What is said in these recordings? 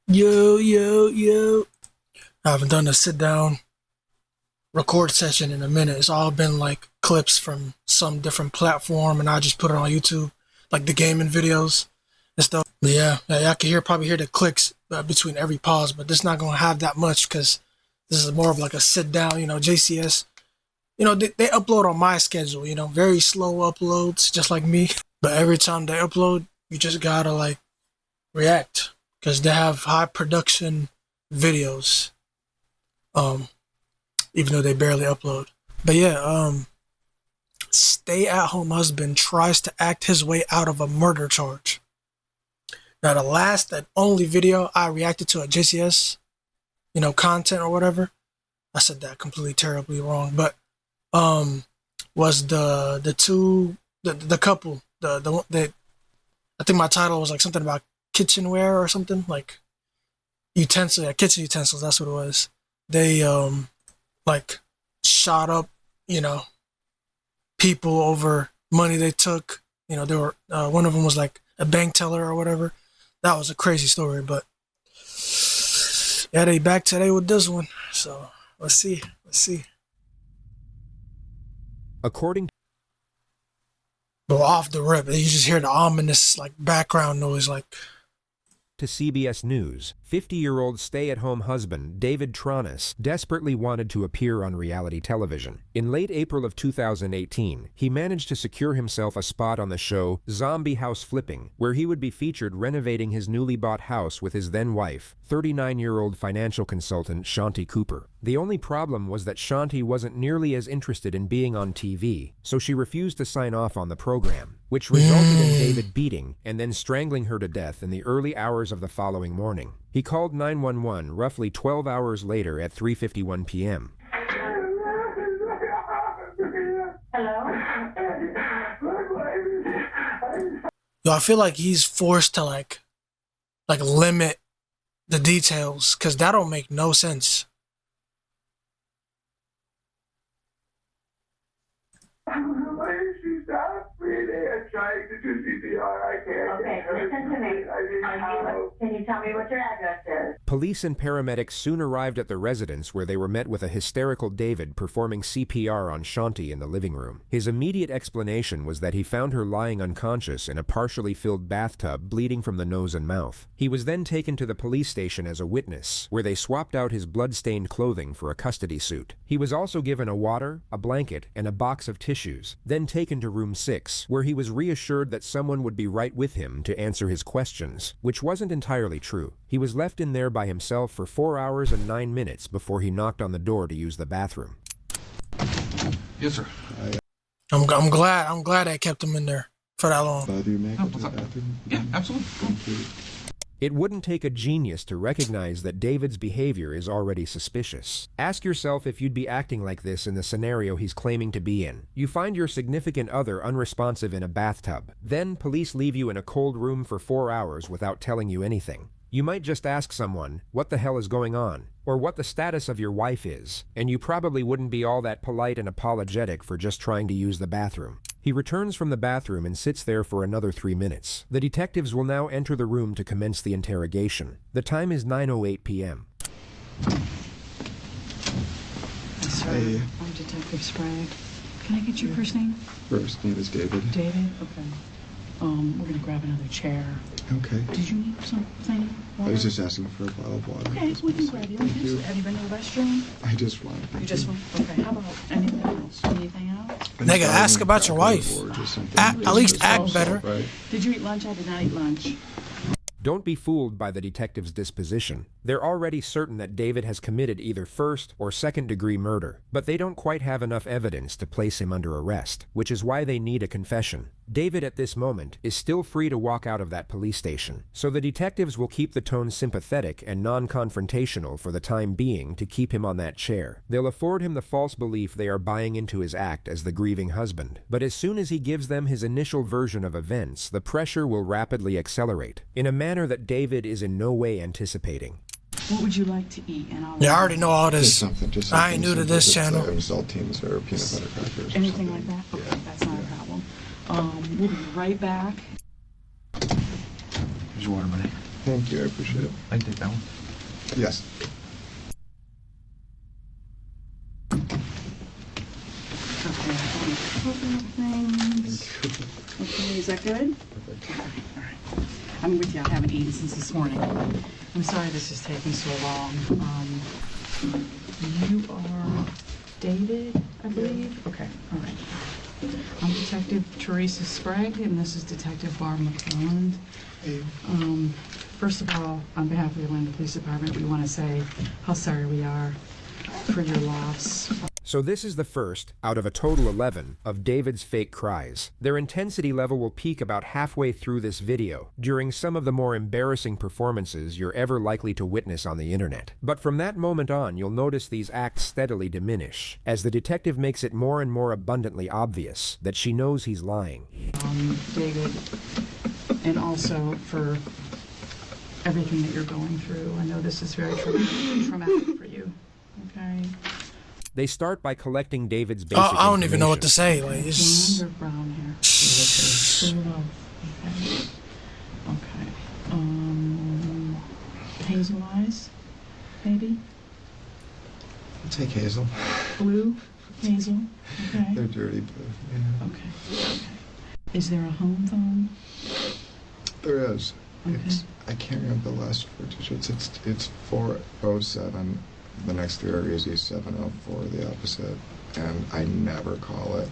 Yo, yo, yo. I haven't done a sit down record session in a minute. It's all been like clips from some different platform, and I just put it on YouTube, like the gaming videos and stuff. But yeah, I can probably hear the clicks between every pause, but this not gonna have that much because this is more of like a sit down. JCS. They upload on my schedule. Very slow uploads, just like me. But every time they upload, you just gotta like react because they have high production videos. Um, Even though they barely upload. But yeah, stay at home husband tries to act his way out of a murder charge. Now the last and only video I reacted to at JCS, content or whatever. I said that completely terribly wrong, but was the couple, the I think my title was like something about kitchenware or something, like kitchen utensils, that's what it was. They like shot up, people over money they took. They were one of them was like a bank teller or whatever. That was a crazy story, but yeah, they back today with this one. So let's see. According But off the rip, you just hear the ominous like background noise, like. to CBS News, 50-year-old stay-at-home husband David Tronis desperately wanted to appear on reality television. In late April of 2018, he managed to secure himself a spot on the show Zombie House Flipping, where he would be featured renovating his newly bought house with his then-wife, 39-year-old financial consultant Shanti Cooper. The only problem was that Shanti wasn't nearly as interested in being on TV, so she refused to sign off on the program, which resulted in David beating and then strangling her to death in the early hours of the following morning. He called 911 roughly 12 hours later at 3:51 p.m. Yo, I feel like he's forced to like limit the details because that don't make no sense. She's not breathing. I'm trying to do CPR. I can't. Okay, listen to me. Can you tell me what your address is? Police and paramedics soon arrived at the residence where they were met with a hysterical David performing CPR on Shanti in the living room. His immediate explanation was that he found her lying unconscious in a partially filled bathtub, bleeding from the nose and mouth. He was then taken to the police station as a witness, where they swapped out his blood-stained clothing for a custody suit. He was also given a water, a blanket, and a box of tissues, then taken to room 6, where he was reassured that someone would be right with him to answer his questions, which wasn't entirely true. He was left in there by himself for 4 hours and 9 minutes before he knocked on the door to use the bathroom. Yes, sir. I'm glad I kept him in there for that long. Oh, what's up? Yeah, absolutely. It wouldn't take a genius to recognize that David's behavior is already suspicious. Ask yourself if you'd be acting like this in the scenario he's claiming to be in. You find your significant other unresponsive in a bathtub. Then police leave you in a cold room for 4 hours without telling you anything. You might just ask someone, what the hell is going on? Or what the status of your wife is, and you probably wouldn't be all that polite and apologetic for just trying to use the bathroom. He returns from the bathroom and sits there for another 3 minutes. The detectives will now enter the room to commence the interrogation. The time is 9:08 p.m. Sir, Hey. I'm Detective Sprague. Can I get your first name? First name is David. David? Okay. We're gonna grab another chair. Okay. Did you need something? I was just asking for a bottle of water. Okay, so we can grab you. Thank you. Have you been to the restroom? I just want. You just want. Okay. How about anything else? Anything else? Nigga, ask about your wife. At least act better. Right. Did you eat lunch? I did not eat lunch. Don't be fooled by the detective's disposition. They're already certain that David has committed either first or second-degree murder, but they don't quite have enough evidence to place him under arrest, which is why they need a confession. David, at this moment, is still free to walk out of that police station, so the detectives will keep the tone sympathetic and non-confrontational for the time being to keep him on that chair. They'll afford him the false belief they are buying into his act as the grieving husband, but as soon as he gives them his initial version of events, the pressure will rapidly accelerate, in a manner that David is in no way anticipating. What would you like to eat? And I'll. Yeah, I already know all Just this. something. Just I ain't new to this channel. Saltines or peanut butter crackers. or Anything something. like that? Okay, Yeah. that's not a problem. We'll be right back. Here's your water, buddy. Thank you, I appreciate it. I can take that one. Yes. Okay, things. Okay, is that good? Perfect. All right. I'm with you. I haven't eaten since this morning. I'm sorry this is taking so long. You are David, I believe? Okay, all right. I'm Detective Teresa Sprague, and this is Detective Barb McClelland. Hey. First of all, on behalf of the Atlanta Police Department, we want to say how sorry we are for your loss. So this is the first, out of a total 11, of David's fake cries. Their intensity level will peak about halfway through this video, during some of the more embarrassing performances you're ever likely to witness on the internet. But from that moment on, you'll notice these acts steadily diminish, as the detective makes it more and more abundantly obvious that she knows he's lying. David, and also for everything that you're going through. I know this is very traumatic for you, okay? They start by collecting David's basic I don't even know what to information. say. Like, it's Blonde or brown hair? Blue. Okay. Okay. Hazel eyes, maybe? I'll take Hazel. Blue, hazel, okay. They're dirty, but yeah. Okay. Is there a home phone? There is. Okay. I can't remember the last four digits. It's 407. The next three are easy, 704, the opposite. And I never call it.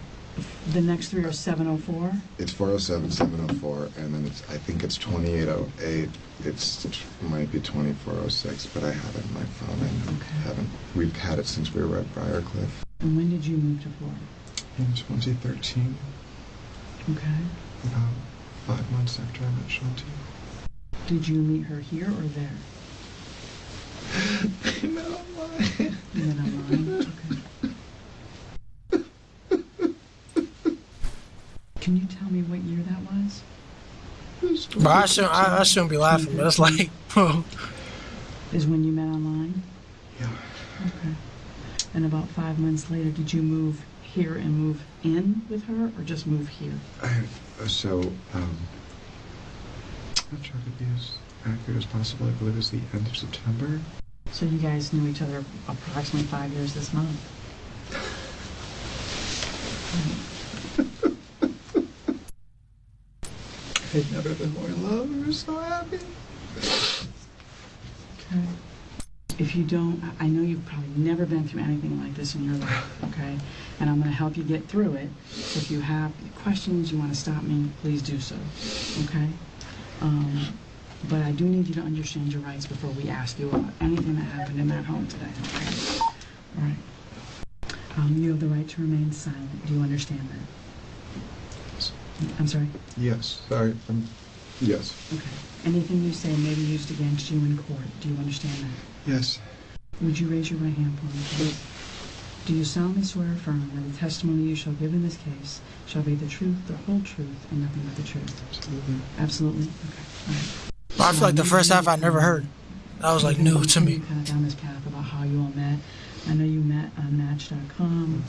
The next three are 704? It's 407, 704, and then I think it's 2808. It might be 2406, but I have it in my phone. I haven't. We've had it since we were at Briarcliff. And when did you move to Florida? In 2013, Okay. about 5 months after I met Shanti. Did you meet her here or there? No, why? You met online? Okay. Can you tell me what year that was? but I shouldn't be laughing. But it's like, Is when you met online? Yeah. Okay. And about 5 months later, did you move here and move in with her, or just move here? I'll try to be as accurate as possible. I believe it was the end of September. So you guys knew each other approximately 5 years this month. I'd never been more in love. We were so happy. Okay. If you don't, I know you've probably never been through anything like this in your life, okay? And I'm going to help you get through it. So if you have questions, you want to stop me, please do so, okay? But I do need you to understand your rights before we ask you about anything that happened in that home today, okay? All right. You have the right to remain silent. Do you understand that? I'm sorry? Yes. Sorry. Yes. Okay. Anything you say may be used against you in court. Do you understand that? Yes. Would you raise your right hand for me, please? Do you solemnly swear or affirm that the testimony you shall give in this case shall be the truth, the whole truth, and nothing but the truth? Absolutely. Absolutely? Okay. All right. I feel like the first half I never heard. That was like new to me. Kind of down this path about how you all met. I know you met on Match.com,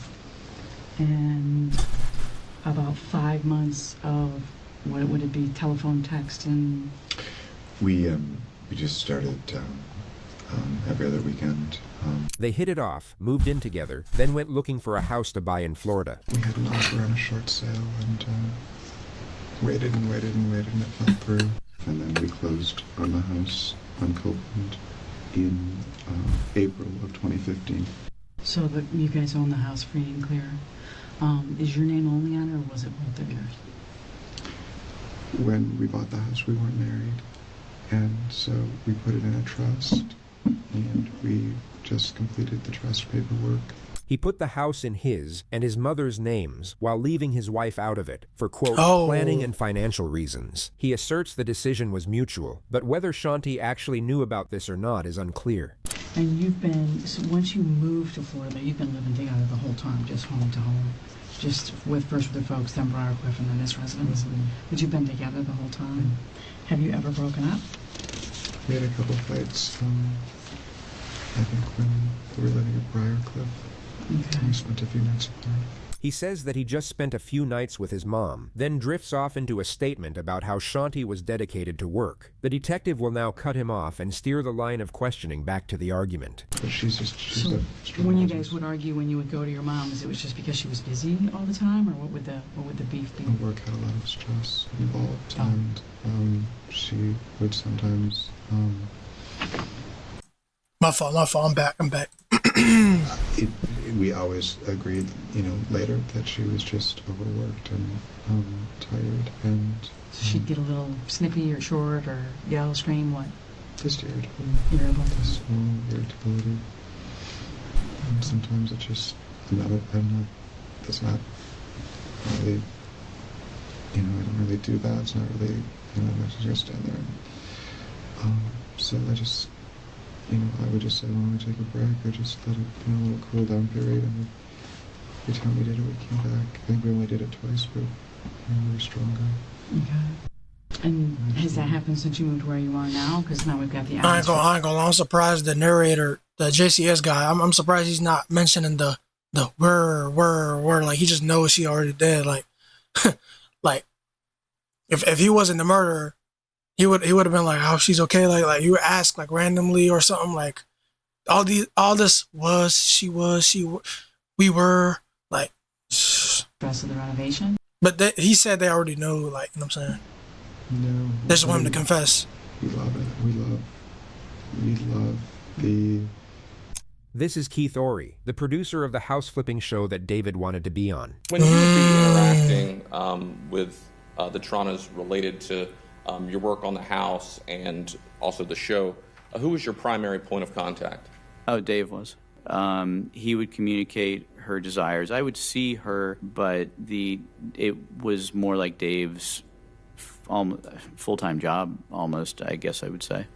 and about 5 months of what would it be, telephone, text, and We just started every other weekend. They hit it off, moved in together, then went looking for a house to buy in Florida. We had an offer on a short sale and waited and waited and waited, and it fell through. And then we closed on the house on Copeland in April of 2015. so that you guys own the house free and clear. Is your name only on it, or was it both of yours? When we bought the house, we weren't married, and so we put it in a trust, and we just completed the trust paperwork. He put the house in his and his mother's names while leaving his wife out of it for, quote, Oh. planning and financial reasons. He asserts the decision was mutual, but whether Shanti actually knew about this or not is unclear. And you've been, so once you moved to Florida, you've been living together the whole time, just home to home, just with first with the folks, then Briarcliff, and then this residence. But you've been together the whole time. Have you ever broken up? We had a couple fights, I think when we were living at Briarcliff. Okay. We spent a few nights apart. He says that he just spent a few nights with his mom, then drifts off into a statement about how Shanti was dedicated to work. The detective will now cut him off and steer the line of questioning back to the argument. But she's So a strong when you business. guys would argue when you would go to your mom's, it was just because she was busy all the time, or what would the beef be? The work had a lot of stress involved, Oh. and she would sometimes. My fault. I'm back. We always agreed, later that she was just overworked and tired and So she'd get a little snippy or short or yell, scream, what? just irritable. Irritable. Just small irritability. And sometimes it just, that's not really, I don't really do that. It's not really, I just stand there. So I just, I would just say, why don't we take a break or just let it, a little cool down period. And every time we did it, we came back. I think we only did it twice, but we were stronger. Okay. And has that happened since you moved where you are now? Because now we've got the I ain't gonna lie. I'm surprised the narrator, the JCS guy. I'm surprised he's not mentioning the word. Like he just knows she already dead. Like, like if he wasn't the murderer, he would have been like, oh, she's okay. Like you would ask like randomly or something. Like all this was, she was, we were like. Rest of the renovation. But he said they already know. Like, you know what I'm saying? No. They just want him to confess. We love it. We love the... This is Keith Ory, the producer of the house flipping show that David wanted to be on. When you would be interacting with the Torontos related to your work on the house and also the show, who was your primary point of contact? Oh, Dave was. He would communicate her desires. I would see her, but it was more like Dave's full-time job, almost, I guess I would say.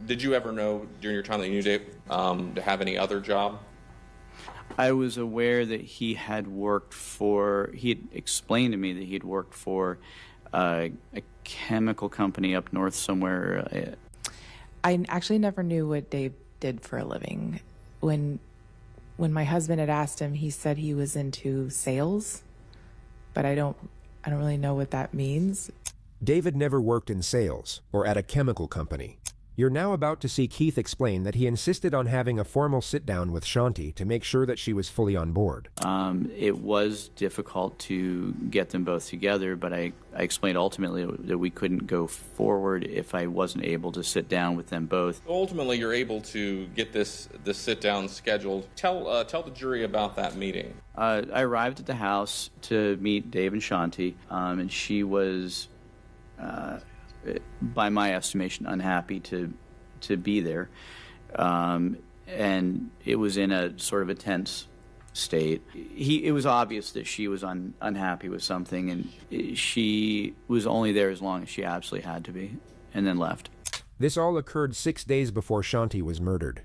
Did you ever know during your time that you knew Dave to have any other job? I was aware that he had explained to me that he had worked for a chemical company up north somewhere. I actually never knew what Dave did for a living. When my husband had asked him, he said he was into sales, but I don't really know what that means. David never worked in sales or at a chemical company. You're now about to see Keith explain that he insisted on having a formal sit-down with Shanti to make sure that she was fully on board. It was difficult to get them both together, but I explained ultimately that we couldn't go forward if I wasn't able to sit down with them both. Ultimately, you're able to get this sit-down scheduled. Tell the jury about that meeting. I arrived at the house to meet Dave and Shanti, and she was... by my estimation, unhappy to be there. And it was in a sort of a tense state. It was obvious that she was unhappy with something, and she was only there as long as she absolutely had to be, and then left. This all occurred 6 days before Shanti was murdered.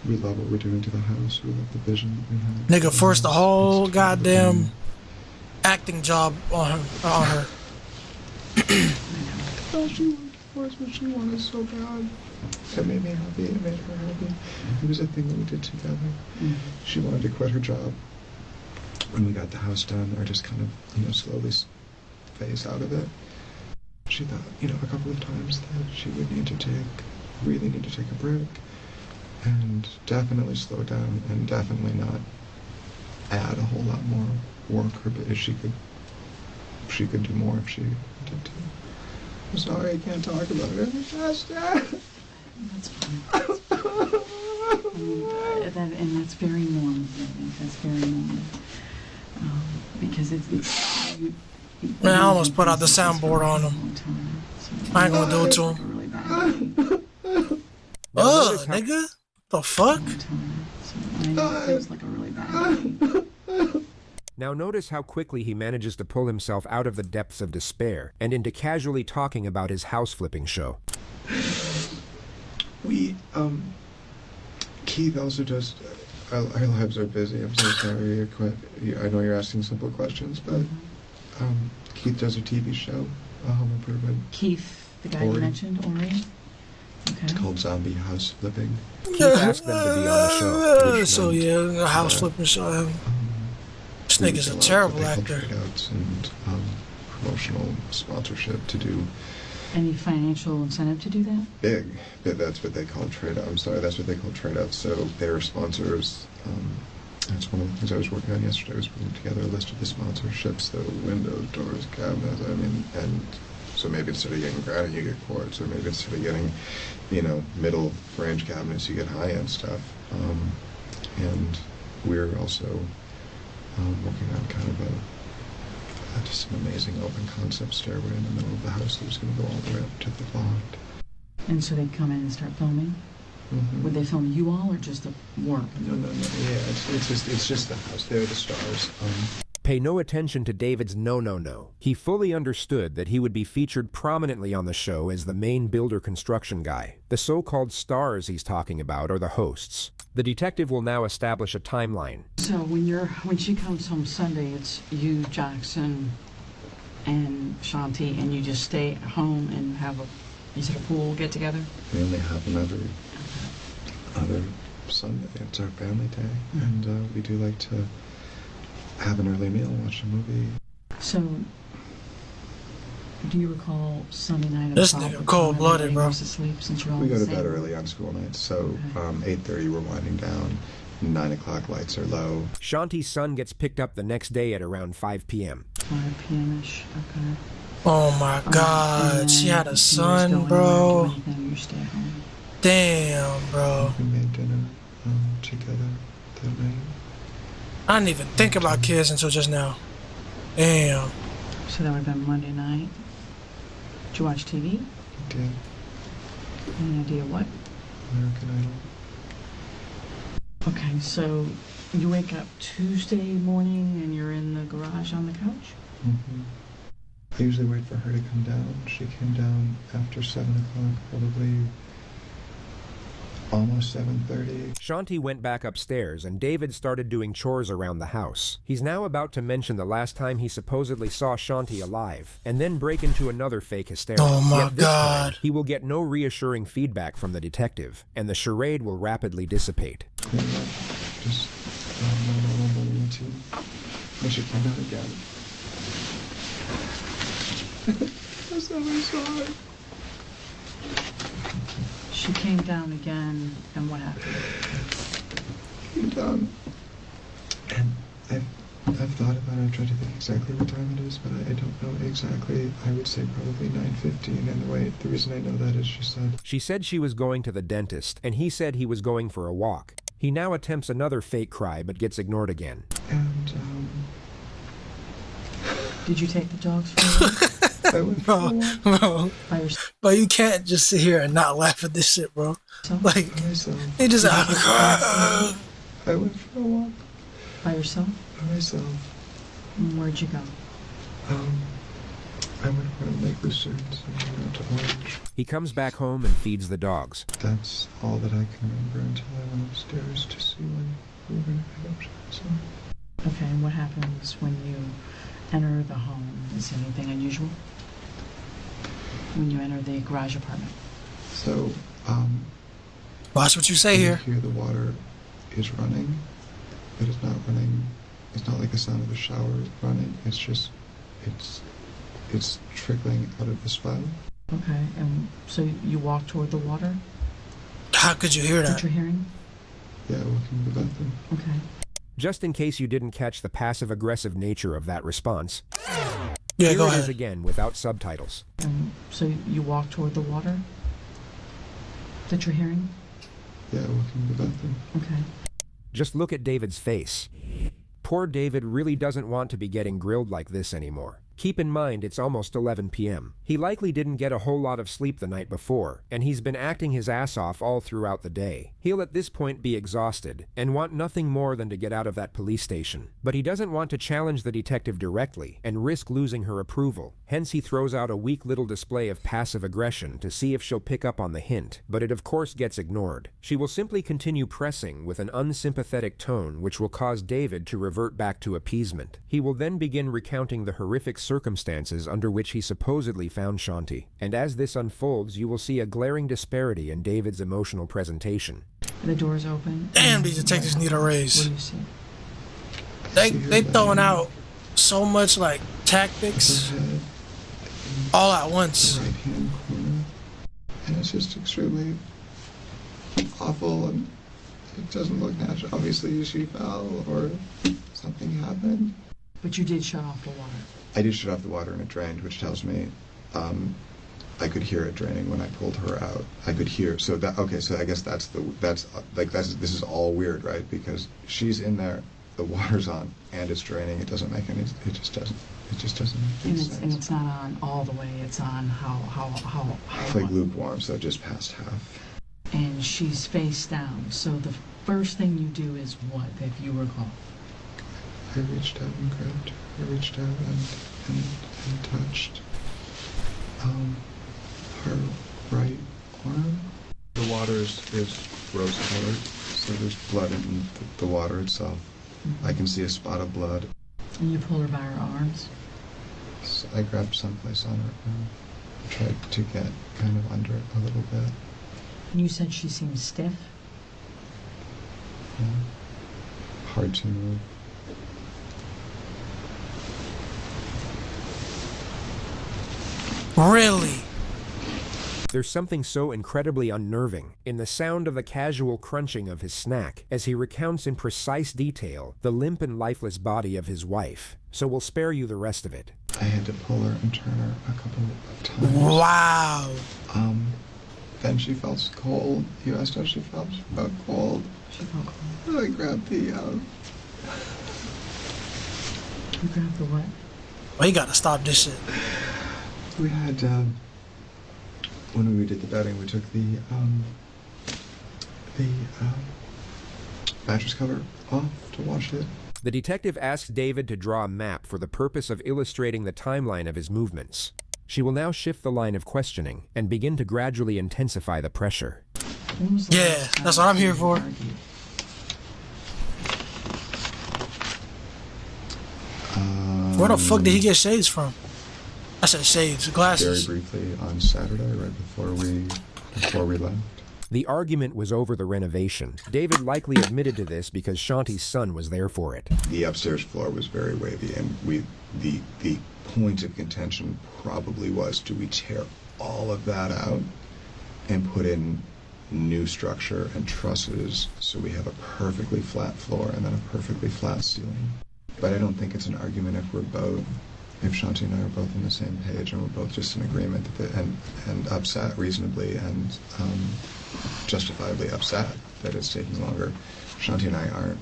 We love what we're doing to the house. We love the vision that we have. Nigga forced the whole goddamn acting job on her. Oh, she wanted to force what she wanted so bad. It made me happy. It made her happy. It was a thing that we did together. She wanted to quit her job when we got the house done, or just kind of, slowly phase out of it. She thought, a couple of times that she would really need to take a break, and definitely slow down, and definitely not add a whole lot more work. But she could do more if she wanted to. I'm sorry, I can't talk about it any faster. That's fine. And that's very normal. I think that's very normal. Because it's Man, I almost put out the soundboard on him. I ain't gonna do it to him. Ugh, nigga. The fuck? Now notice how quickly he manages to pull himself out of the depths of despair and into casually talking about his house flipping show. Keith also does, our lives are busy. I'm so sorry. I know you're asking simple questions, but Keith does a TV show, Home Improvement. Keith, the guy you mentioned, Ori? It's Okay. called Zombie House Flipping. Keith asked them to be on the show. which So meant, yeah, a house flipping show. This we would nigga's a get lot of terrible what they call actor. trade-outs and promotional sponsorship to do Any financial incentive to do that? big. That's what they call trade-out. I'm sorry, that's what they call trade-outs. So they're sponsors. That's one of the things I was working on yesterday, was putting together a list of the sponsorships, the windows, doors, cabinets, and so maybe instead of getting granite, you get quartz, or maybe instead of getting, middle range cabinets, you get high-end stuff. And we're also working on kind of just an amazing open concept stairway in the middle of the house that was going to go all the way up to the loft. And so they'd come in and start filming? Mm-hmm. Would they film you all or just the work? No. Yeah, it's just the house. They're the stars. Pay no attention to David's no. He fully understood that he would be featured prominently on the show as the main builder construction guy. The so-called stars he's talking about are the hosts. The detective will now establish a timeline. So when she comes home Sunday, it's you, Jackson, and Shanti, and you just stay at home and have a pool get together? We only have them every other Sunday. It's our family day, and we do like to have an early meal, watch a movie. So, do you recall Sunday night? This nigga cold-blooded, bro. Sleep since you're all We go to the bed same? early on school nights, so 8:30 we're winding down. 9 o'clock lights are low. Shanti's son gets picked up the next day at around 5 p.m. 5 p.m.-ish, okay. Oh my God, And she had then a you just son, go anywhere, bro. do anything, you stay at home. Damn, bro. We made dinner together that night. I didn't even think about kids until just now. Damn. So that would have been Monday night. Did you watch TV? We did. Any idea what? American Idol. Okay, so you wake up Tuesday morning and you're in the garage on the couch? Mm-hmm. I usually wait for her to come down. She came down after 7 o'clock, probably almost 7:30. Shanti went back upstairs and David started doing chores around the house. He's now about to mention the last time he supposedly saw Shanti alive, and then break into another fake hysteria. Oh my Yet this time, God. he will get no reassuring feedback from the detective, and the charade will rapidly dissipate. Just normal routine. And she came down again. That's how I saw her. She came down again, and what happened? Came down. And I've thought about it. I've tried to think exactly what time it is, but I don't know exactly. I would say probably 9:15. And the reason I know that is She said she was going to the dentist, and he said he was going for a walk. He now attempts another fake cry, but gets ignored again. And Did you take the dogs for a walk? I went for a walk. Bro. By yourself? But you can't just sit here and not laugh at this shit, bro. Like, By myself. he just I went for a walk By yourself? by myself. And where'd you go? I went around Lake Lucerne and went to Orange. He comes back home and feeds the dogs. That's all that I can remember until I went upstairs to see when we were going to pick up Johnson. Okay, and what happens when you enter the home? Is anything unusual? When you enter the garage apartment? So, watch what you say you here. hear the water is running, but it's not running. It's not like the sound of the shower running. It's just, it's trickling out of the spout. Okay, and so you walk toward the water? How could you hear Is that that? you're hearing? Yeah, walking to the bathroom. Okay. Just in case you didn't catch the passive-aggressive nature of that response, Yeah, here go it is ahead. again without subtitles. And so you walk toward the water? That you're hearing? Yeah, walking to the bathroom. Okay. Just look at David's face. Poor David really doesn't want to be getting grilled like this anymore. Keep in mind it's almost 11 p.m. He likely didn't get a whole lot of sleep the night before, and he's been acting his ass off all throughout the day. He'll at this point be exhausted and want nothing more than to get out of that police station. But he doesn't want to challenge the detective directly and risk losing her approval. Hence he throws out a weak little display of passive aggression to see if she'll pick up on the hint, but it of course gets ignored. She will simply continue pressing with an unsympathetic tone which will cause David to revert back to appeasement. He will then begin recounting the horrific circumstances under which he supposedly found Shanti. And as this unfolds, you will see a glaring disparity in David's emotional presentation. The door's open. Damn, these detectives need a raise. What do you see? They throwing out so much like tactics all at once. Right hand corner, and it's just extremely awful, and it doesn't look natural. Obviously, she fell or something happened. But you did shut off the water. I did shut off the water and it drained, which tells me I could hear it draining when I pulled her out. I could hear. So that okay. So I guess this is all weird, right? Because she's in there, the water's on, and it's draining. It doesn't make any. It just doesn't make any sense. And it's not on all the way. It's on how like lukewarm, so just past half. And she's face down. So the first thing you do is what, if you recall? I reached out and grabbed her. I reached out and touched her right arm. The water is rose colored, so there's blood in the water itself. Mm-hmm. I can see a spot of blood. And you pull her by her arms? So I grabbed someplace on her arm. Tried to get kind of under it a little bit. And you said she seemed stiff? Yeah. Hard to move. Really? There's something so incredibly unnerving in the sound of the casual crunching of his snack as he recounts in precise detail the limp and lifeless body of his wife, so we'll spare you the rest of it. I had to pull her and turn her a couple of times. Wow. Then she felt cold. You asked how she felt. She felt cold. She felt cold. I grabbed the, You grabbed the what? Well, you gotta stop this shit. We had, when we did the bedding, we took the mattress cover off to wash it. The detective asks David to draw a map for the purpose of illustrating the timeline of his movements. She will now shift the line of questioning and begin to gradually intensify the pressure. Yeah, that's what I'm here for. Where the fuck did he get shades from? I said shades, glasses. Very briefly on Saturday, right before we left. The argument was over the renovation. David likely admitted to this because Shanti's son was there for it. The upstairs floor was very wavy, and the point of contention probably was, do we tear all of that out and put in new structure and trusses so we have a perfectly flat floor and then a perfectly flat ceiling? But I don't think it's an argument if Shanti and I are both on the same page and we're both just in agreement and upset reasonably and justifiably upset that it's taking longer. Shanti and I aren't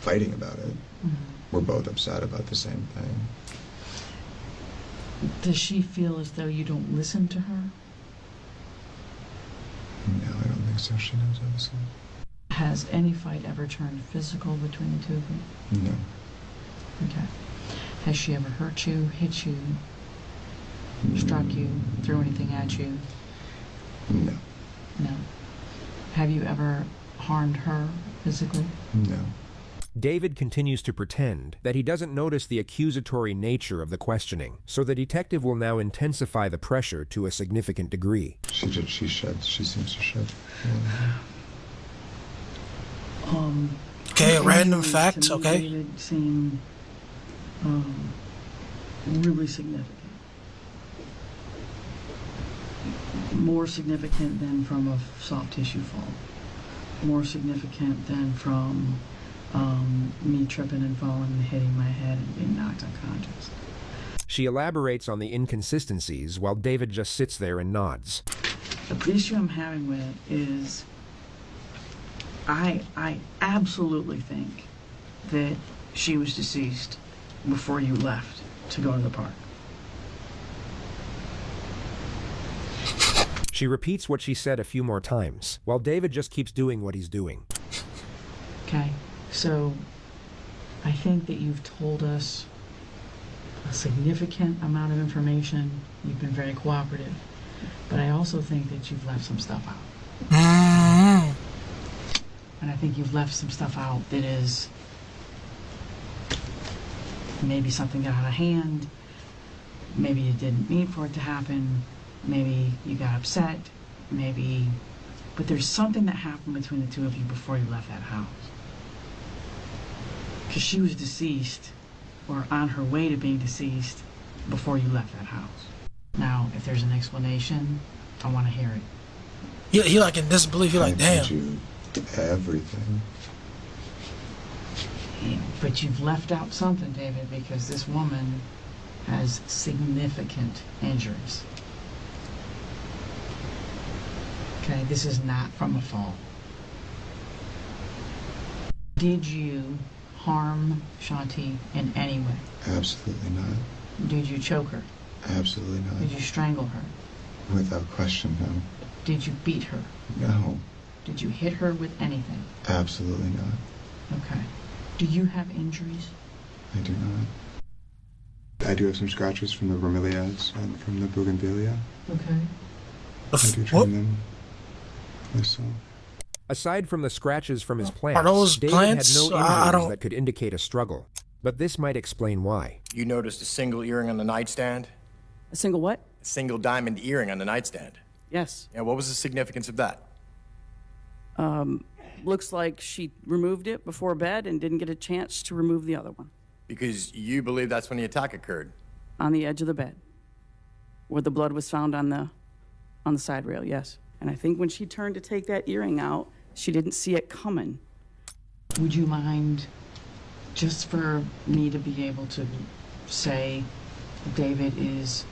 fighting about it. Mm-hmm. We're both upset about the same thing. Does she feel as though you don't listen to her? No, I don't think so. She knows I listen. Has any fight ever turned physical between the two of you? No. Okay. Has she ever hurt you, hit you, struck you, threw anything at you? No. No. Have you ever harmed her physically? No. David continues to pretend that he doesn't notice the accusatory nature of the questioning, so the detective will now intensify the pressure to a significant degree. She seems to shed. Okay, random facts, okay? David seemed really significant. More significant than from a soft tissue fall. More significant than from me tripping and falling and hitting my head and being knocked unconscious. She elaborates on the inconsistencies while David just sits there and nods. The issue I'm having with it is I absolutely think that she was deceased before you left to go to the park. She repeats what she said a few more times, while David just keeps doing what he's doing. Okay, so I think that you've told us a significant amount of information. You've been very cooperative, but I also think that you've left some stuff out. Mm-hmm. And I think you've left some stuff out that is maybe something got out of hand, Maybe you didn't mean for it to happen. Maybe you got upset. Maybe... But there's something that happened between the two of you before you left that house. Because she was deceased, or on her way to being deceased, before you left that house. Now, if there's an explanation, I want to hear it. He like in disbelief. He like, I damn. told you everything. But you've left out something, David, because this woman has significant injuries. Okay, this is not from a fall. Did you harm Shanti in any way? Absolutely not. Did you choke her? Absolutely not. Did you strangle her? Without question, no. Did you beat her? No. Did you hit her with anything? Absolutely not. Okay. Do you have injuries? I do not. I do have some scratches from the bromeliads and from the bougainvillea. Okay. I do train them myself. Aside from the scratches from his plants, those David plants? had no I injuries don't- that could indicate a struggle. But this might explain why. You noticed a single earring on the nightstand? A single what? A single diamond earring on the nightstand. Yes. And what was the significance of that? Looks like she removed it before bed and didn't get a chance to remove the other one. Because you believe that's when the attack occurred. On the edge of the bed, where the blood was found on the side rail, yes. And I think when she turned to take that earring out, she didn't see it coming. Would you mind, just for me to be able to say David is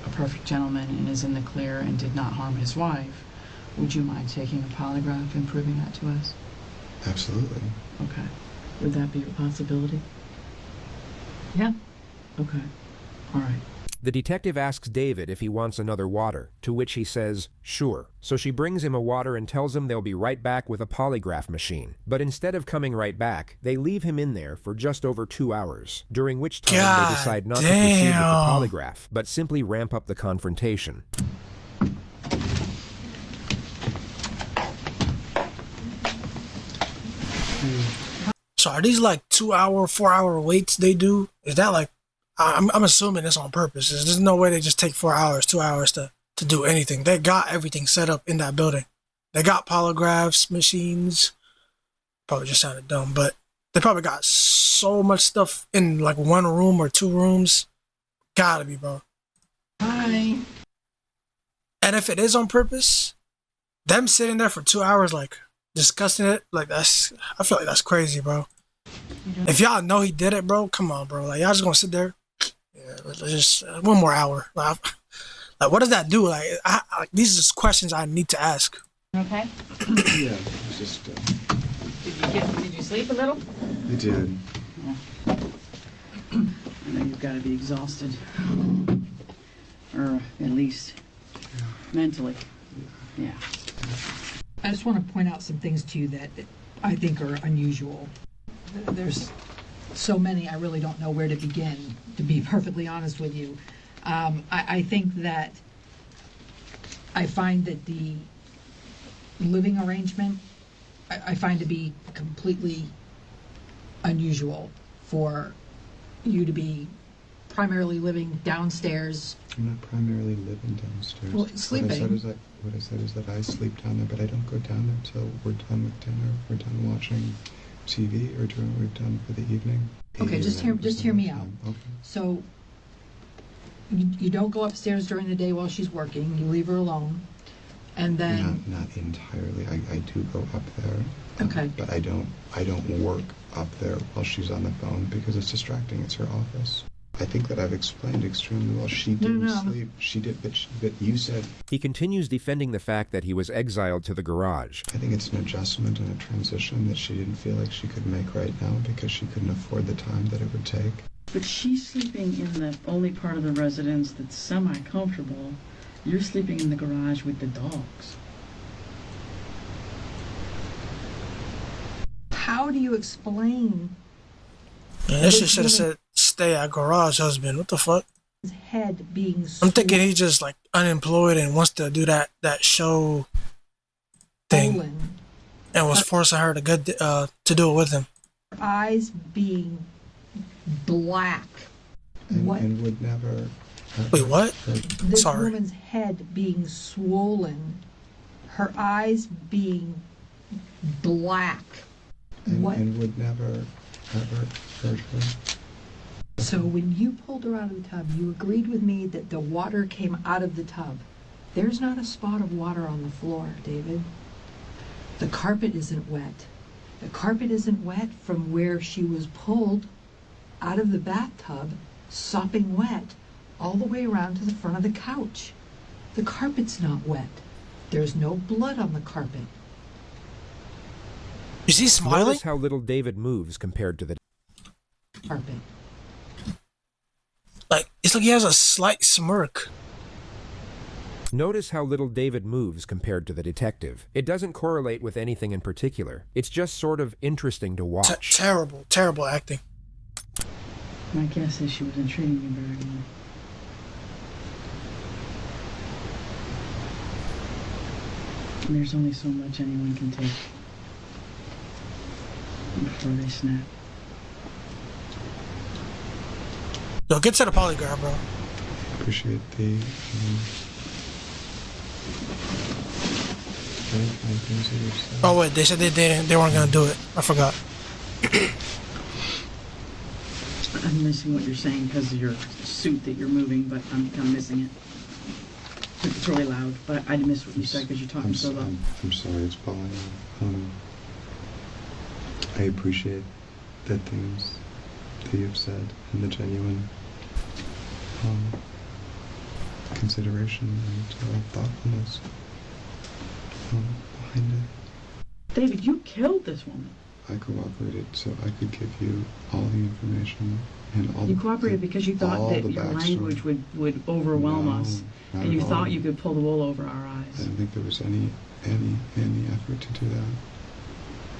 a perfect gentleman and is in the clear and did not harm his wife, would you mind taking a polygraph and proving that to us? Absolutely. Okay. Would that be a possibility? Yeah. Okay. All right. The detective asks David if he wants another water, to which he says, sure. So she brings him a water and tells him they'll be right back with a polygraph machine. But instead of coming right back, they leave him in there for just over 2 hours, during which time God they decide not to proceed with the damn. polygraph, but simply ramp up the confrontation. So are these like 2 hour, 4 hour waits they do? Is that like, I'm assuming it's on purpose. There's no way they just take 4 hours, 2 hours to do anything. They got everything set up in that building. They got polygraphs, machines. Probably just sounded dumb, but they probably got so much stuff in like one room or 2 rooms. Gotta be, bro. Hi. And if it is on purpose, them sitting there for 2 hours, like discussing it, like I feel like that's crazy, bro. If y'all know he did it, bro, come on, bro. Like y'all just gonna sit there. Yeah, let's just 1 more hour. Like what does that do? Like these are questions I need to ask. Okay. Yeah, it's just... Did you sleep a little? I did. I know you've got to be exhausted. Or at least mentally. Yeah. I just want to point out some things to you that I think are unusual. There's so many, I really don't know where to begin, to be perfectly honest with you. I think that I find that the living arrangement, I find to be completely unusual for you to be primarily living downstairs. I'm not primarily living downstairs. Well, sleeping. What I said is that I sleep down there, but I don't go down there till we're done with dinner. We're done watching TV or doing what we've done for the evening. Okay, just hear me out. Okay. So you don't go upstairs during the day while she's working. You leave her alone, and then Not entirely. I do go up there. Okay. But I don't work up there while she's on the phone because it's distracting. It's her office. I think that I've explained extremely well. She didn't sleep. She did, but you said... He continues defending the fact that he was exiled to the garage. I think it's an adjustment and a transition that she didn't feel like she could make right now because she couldn't afford the time that it would take. But she's sleeping in the only part of the residence that's semi-comfortable. You're sleeping in the garage with the dogs. how do you explain Man, that shit should have said stay at garage husband. What the fuck? his head being I'm thinking he's just like unemployed and wants to do that show thing, swollen, and was forcing her to do it with him. eyes being black. And, What? and would never Wait, what? This Sorry. woman's head being swollen, her eyes being black. What? And would never, ever hurt her. So when you pulled her out of the tub, you agreed with me that the water came out of the tub. There's not a spot of water on the floor, David. The carpet isn't wet. The carpet isn't wet from where she was pulled out of the bathtub, sopping wet, all the way around to the front of the couch. The carpet's not wet. There's no blood on the carpet. Is he smiling? Notice how little David moves compared to the Carpet. Like, it's like he has a slight smirk. Notice how little David moves compared to the detective. It doesn't correlate with anything in particular. It's just sort of interesting to watch. Terrible, terrible acting. My guess is she wasn't treating you very well. And there's only so much anyone can take before they snap. Yo, get to the polygraph, bro. Appreciate the very kind things that you've said. Oh wait, they said they weren't gonna do it. I forgot. I'm missing what you're saying because of your suit that you're moving, but I'm kind of missing it. It's really loud, but I missed what you said because you're talking so loud. I'm sorry, it's Paul. I appreciate the things that you've said and the genuine consideration and thoughtfulness behind it. David, you killed this woman. I cooperated so I could give you all the information and all. You cooperated because you thought that your language would overwhelm us, and you thought you could pull the wool over our I eyes. didn't think there was any effort to do that.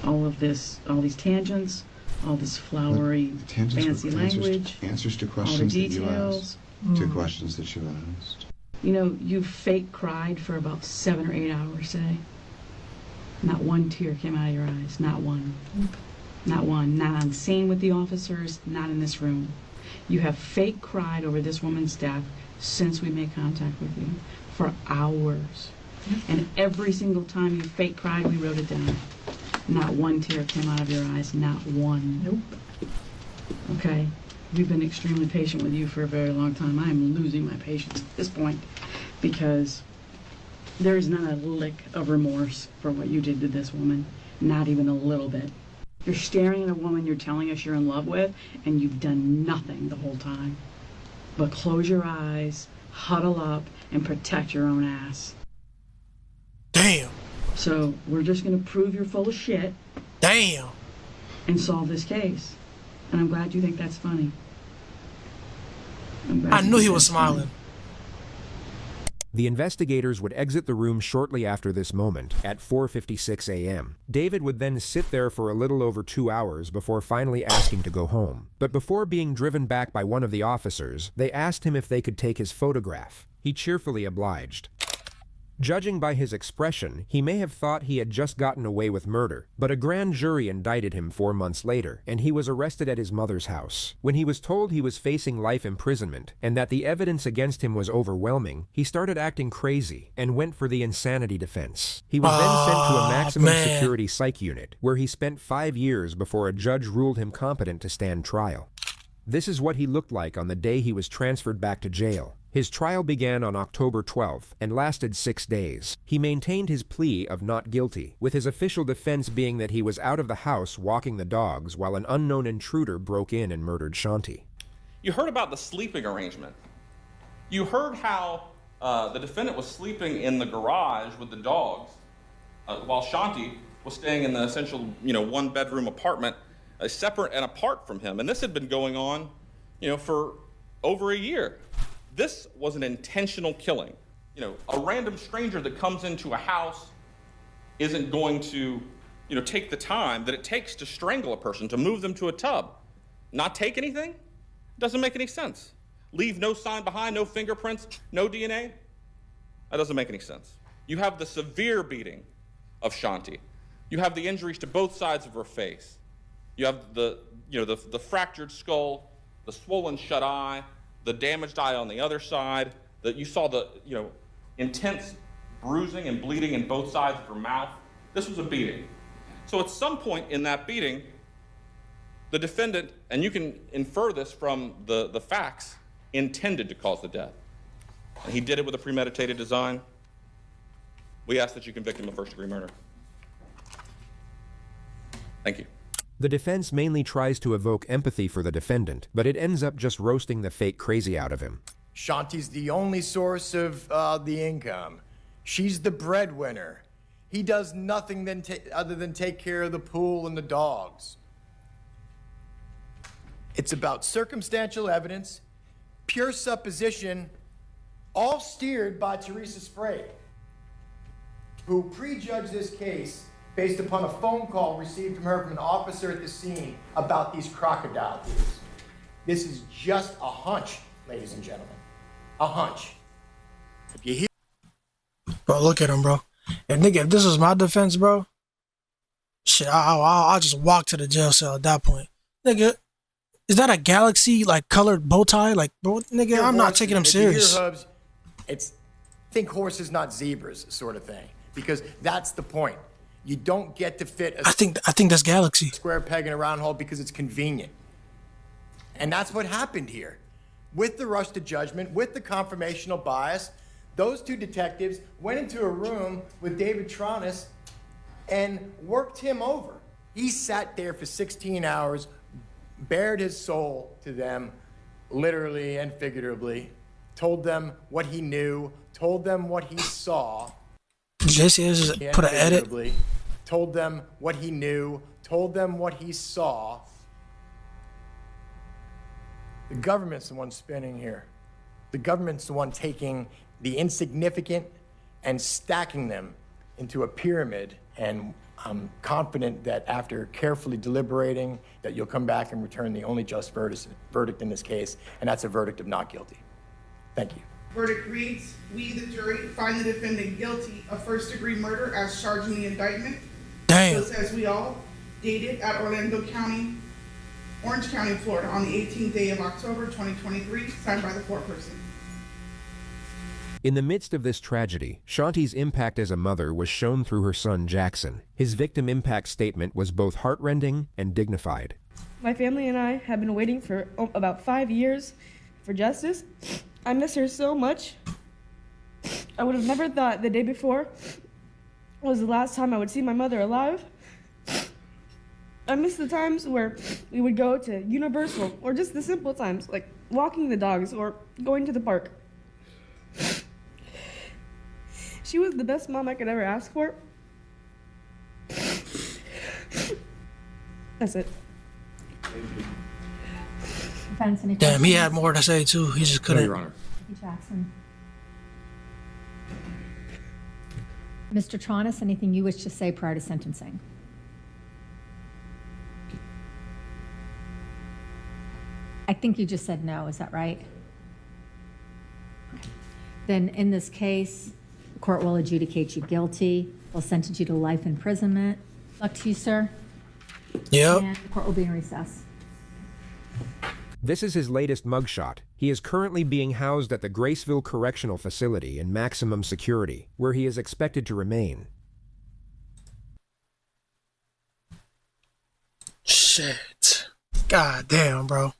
All of this, all these tangents, all this flowery, The tangents fancy were language, answers to all the questions that you details. asked. To questions that you asked. You know, you fake cried for about 7 or 8 hours today. Not one tear came out of your eyes. Not one. Not one. Not on scene with the officers. Not in this room. You have fake cried over this woman's death since we made contact with you for hours. And every single time you fake cried, we wrote it down. Not one tear came out of your eyes. Not one. Nope. Okay? We've been extremely patient with you for a very long time. I am losing my patience at this point because there is not a lick of remorse for what you did to this woman. Not even a little bit. You're staring at a woman you're telling us you're in love with, and you've done nothing the whole time. But close your eyes, huddle up, and protect your own ass. Damn. So we're just going to prove you're full of shit. Damn. And solve this case. And I'm glad you think that's funny. I knew he was smiling. The investigators would exit the room shortly after this moment, at 4:56 a.m. David would then sit there for a little over 2 hours before finally asking to go home. But before being driven back by one of the officers, they asked him if they could take his photograph. He cheerfully obliged. Judging by his expression, he may have thought he had just gotten away with murder, but a grand jury indicted him 4 months later, and he was arrested at his mother's house. When he was told he was facing life imprisonment, and that the evidence against him was overwhelming, he started acting crazy, and went for the insanity defense. He was then sent to a maximum security psych unit, where he spent 5 years before a judge ruled him competent to stand trial. This is what he looked like on the day he was transferred back to jail. His trial began on October 12th and lasted 6 days. He maintained his plea of not guilty, with his official defense being that he was out of the house walking the dogs while an unknown intruder broke in and murdered Shanti. You heard about the sleeping arrangement. You heard how the defendant was sleeping in the garage with the dogs while Shanti was staying in the essential, one-bedroom apartment separate and apart from him. And this had been going on, for over a year. This was an intentional killing. A random stranger that comes into a house isn't going to, take the time that it takes to strangle a person, to move them to a tub. Not take anything? Doesn't make any sense. Leave no sign behind, no fingerprints, no DNA? That doesn't make any sense. You have the severe beating of Shanti. You have the injuries to both sides of her face. You have the fractured skull, the swollen shut eye, the damaged eye on the other side, that you saw the, intense bruising and bleeding in both sides of her mouth. This was a beating. So at some point in that beating, the defendant, and you can infer this from the facts, intended to cause the death. And he did it with a premeditated design. We ask that you convict him of first-degree murder. Thank you. The defense mainly tries to evoke empathy for the defendant, but it ends up just roasting the fake crazy out of him. Shanti's the only source of the income. She's the breadwinner. He does nothing other than take care of the pool and the dogs. It's about circumstantial evidence, pure supposition, all steered by Teresa Sprague, who prejudged this case based upon a phone call received from her from an officer at the scene about these crocodile tears. This is just a hunch, ladies and gentlemen. A hunch. If you hear... Bro, look at him, bro. And nigga, if this was my defense, bro, shit, I'll just walk to the jail cell at that point. Nigga, is that a galaxy, like, colored bow tie? Like, bro, nigga, I'm not taking him serious. Hubs, think horses, not zebras, sort of thing. Because that's the point. You don't get to fit a I think that's galaxy. square peg in a round hole because it's convenient. And that's what happened here. With the rush to judgment, with the confirmational bias, those two detectives went into a room with David Tronis and worked him over. He sat there for 16 hours, bared his soul to them, literally and figuratively, told them what he knew, told them what he saw. JCS just put an edit. Told them what he knew, told them what he saw. The government's the one spinning here. The government's the one taking the insignificant and stacking them into a pyramid. And I'm confident that after carefully deliberating, that you'll come back and return the only just verdict in this case, and that's a verdict of not guilty. Thank you. Verdict reads, we, the jury, find the defendant guilty of first-degree murder as charged in the indictment. Damn. So says we all, dated at Orange County, Florida, on the 18th day of October, 2023, signed by the foreperson. In the midst of this tragedy, Shanti's impact as a mother was shown through her son Jackson. His victim impact statement was both heartrending and dignified. My family and I have been waiting for about 5 years for justice. I miss her so much. I would have never thought the day before was the last time I would see my mother alive. I miss the times where we would go to Universal, or just the simple times, like walking the dogs or going to the park. She was the best mom I could ever ask for. That's it. Damn, he had more to say too. He just couldn't. Your Honor. Thank you, Jackson. Mr. Tronis, anything you wish to say prior to sentencing? I think you just said no, is that right? Then in this case, the court will adjudicate you guilty. We'll sentence you to life imprisonment. Luck to you, sir. Yep. And the court will be in recess. This is his latest mugshot. He is currently being housed at the Graceville Correctional Facility in maximum security, where he is expected to remain. Shit. God damn, bro.